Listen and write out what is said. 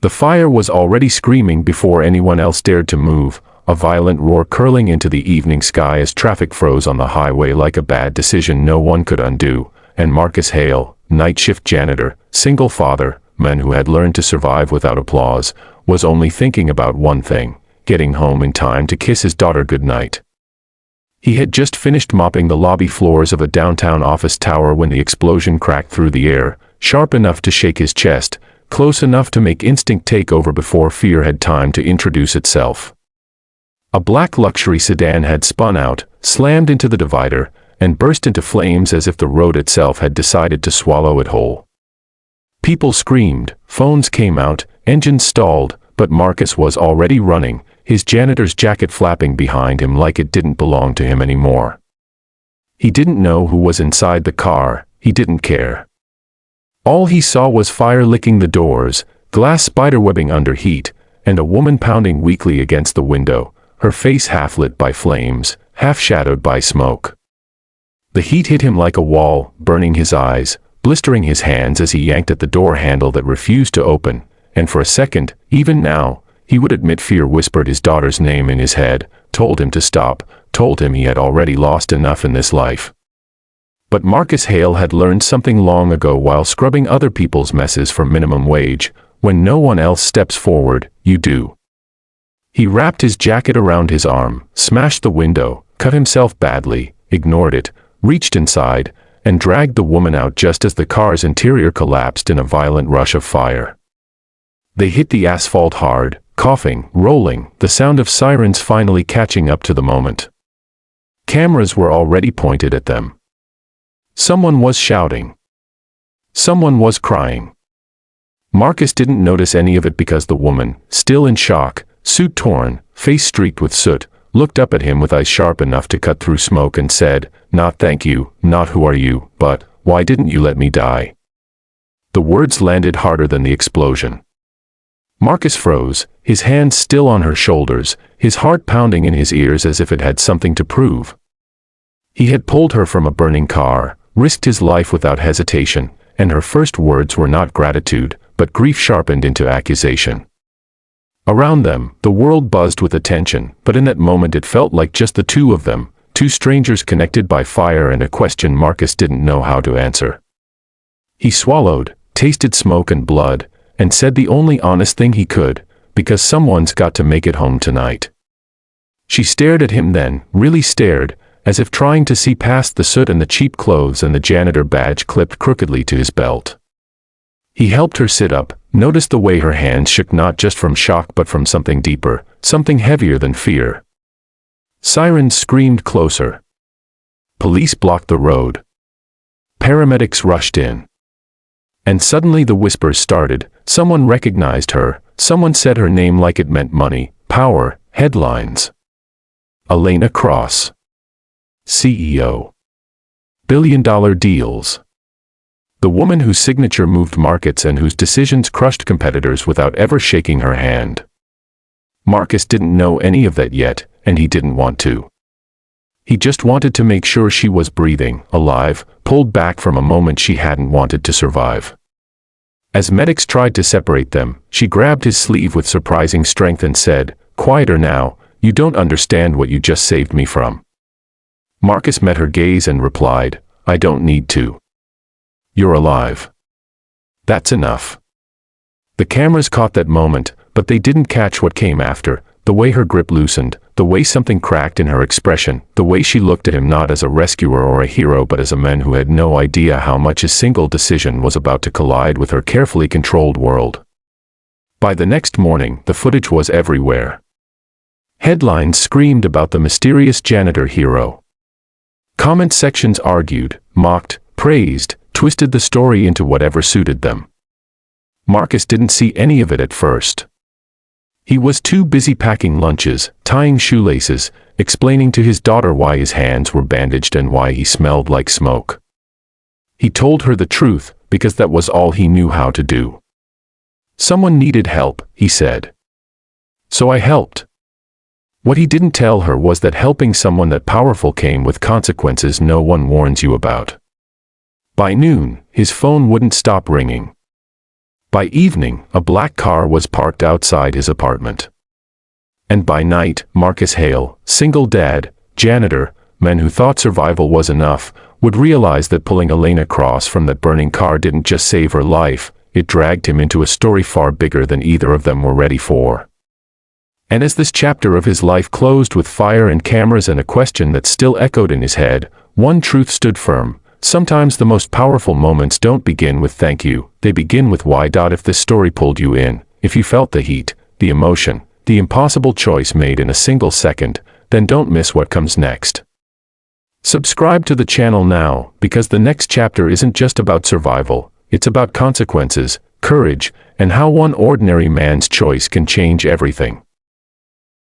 The fire was already screaming before anyone else dared to move, a violent roar curling into the evening sky as traffic froze on the highway like a bad decision no one could undo, and Marcus Hale, night shift janitor, single father, man who had learned to survive without applause, was only thinking about one thing: getting home in time to kiss his daughter goodnight. He had just finished mopping the lobby floors of a downtown office tower when the explosion cracked through the air, sharp enough to shake his chest, close enough to make instinct take over before fear had time to introduce itself. A black luxury sedan had spun out, slammed into the divider, and burst into flames as if the road itself had decided to swallow it whole. People screamed, phones came out, engines stalled, but Marcus was already running, his janitor's jacket flapping behind him like it didn't belong to him anymore. He didn't know who was inside the car, he didn't care. All he saw was fire licking the doors, glass spiderwebbing under heat, and a woman pounding weakly against the window, her face half lit by flames, half shadowed by smoke. The heat hit him like a wall, burning his eyes, blistering his hands as he yanked at the door handle that refused to open, and for a second, even now, he would admit fear whispered his daughter's name in his head, told him to stop, told him he had already lost enough in this life. But Marcus Hale had learned something long ago while scrubbing other people's messes for minimum wage: when no one else steps forward, you do. He wrapped his jacket around his arm, smashed the window, cut himself badly, ignored it, reached inside, and dragged the woman out just as the car's interior collapsed in a violent rush of fire. They hit the asphalt hard, coughing, rolling, the sound of sirens finally catching up to the moment. Cameras were already pointed at them. Someone was shouting. Someone was crying. Marcus didn't notice any of it because the woman, still in shock, suit torn, face streaked with soot, looked up at him with eyes sharp enough to cut through smoke and said, "Not thank you, not who are you, but why didn't you let me die?" The words landed harder than the explosion. Marcus froze, his hands still on her shoulders, his heart pounding in his ears as if it had something to prove. He had pulled her from a burning car, risked his life without hesitation, and her first words were not gratitude, but grief sharpened into accusation. Around them, the world buzzed with attention, but in that moment it felt like just the two of them, two strangers connected by fire and a question Marcus didn't know how to answer. He swallowed, tasted smoke and blood, and said the only honest thing he could, because someone's got to make it home tonight. She stared at him then, really stared, as if trying to see past the soot and the cheap clothes and the janitor badge clipped crookedly to his belt. He helped her sit up, noticed the way her hands shook not just from shock but from something deeper, something heavier than fear. Sirens screamed closer. Police blocked the road. Paramedics rushed in. And suddenly the whispers started. Someone recognized her, someone said her name like it meant money, power, headlines. Elena Cross. CEO. Billion-dollar deals. The woman whose signature moved markets and whose decisions crushed competitors without ever shaking her hand. Marcus didn't know any of that yet, and he didn't want to. He just wanted to make sure she was breathing, alive, pulled back from a moment she hadn't wanted to survive. As medics tried to separate them, she grabbed his sleeve with surprising strength and said, "Quieter now, you don't understand what you just saved me from." Marcus met her gaze and replied, "I don't need to. You're alive. That's enough." The cameras caught that moment, but they didn't catch what came after, the way her grip loosened, the way something cracked in her expression, the way she looked at him not as a rescuer or a hero but as a man who had no idea how much his single decision was about to collide with her carefully controlled world. By the next morning, the footage was everywhere. Headlines screamed about the mysterious janitor hero. Comment sections argued, mocked, praised, twisted the story into whatever suited them. Marcus didn't see any of it at first. He was too busy packing lunches, tying shoelaces, explaining to his daughter why his hands were bandaged and why he smelled like smoke. He told her the truth, because that was all he knew how to do. Someone needed help, he said. So I helped. What he didn't tell her was that helping someone that powerful came with consequences no one warns you about. By noon, his phone wouldn't stop ringing. By evening, a black car was parked outside his apartment. And by night, Marcus Hale, single dad, janitor, men who thought survival was enough, would realize that pulling Elaine across from that burning car didn't just save her life, it dragged him into a story far bigger than either of them were ready for. And as this chapter of his life closed with fire and cameras and a question that still echoed in his head, one truth stood firm: sometimes the most powerful moments don't begin with thank you, they begin with why. If this story pulled you in, if you felt the heat, the emotion, the impossible choice made in a single second, then don't miss what comes next. Subscribe to the channel now, because the next chapter isn't just about survival, it's about consequences, courage, and how one ordinary man's choice can change everything.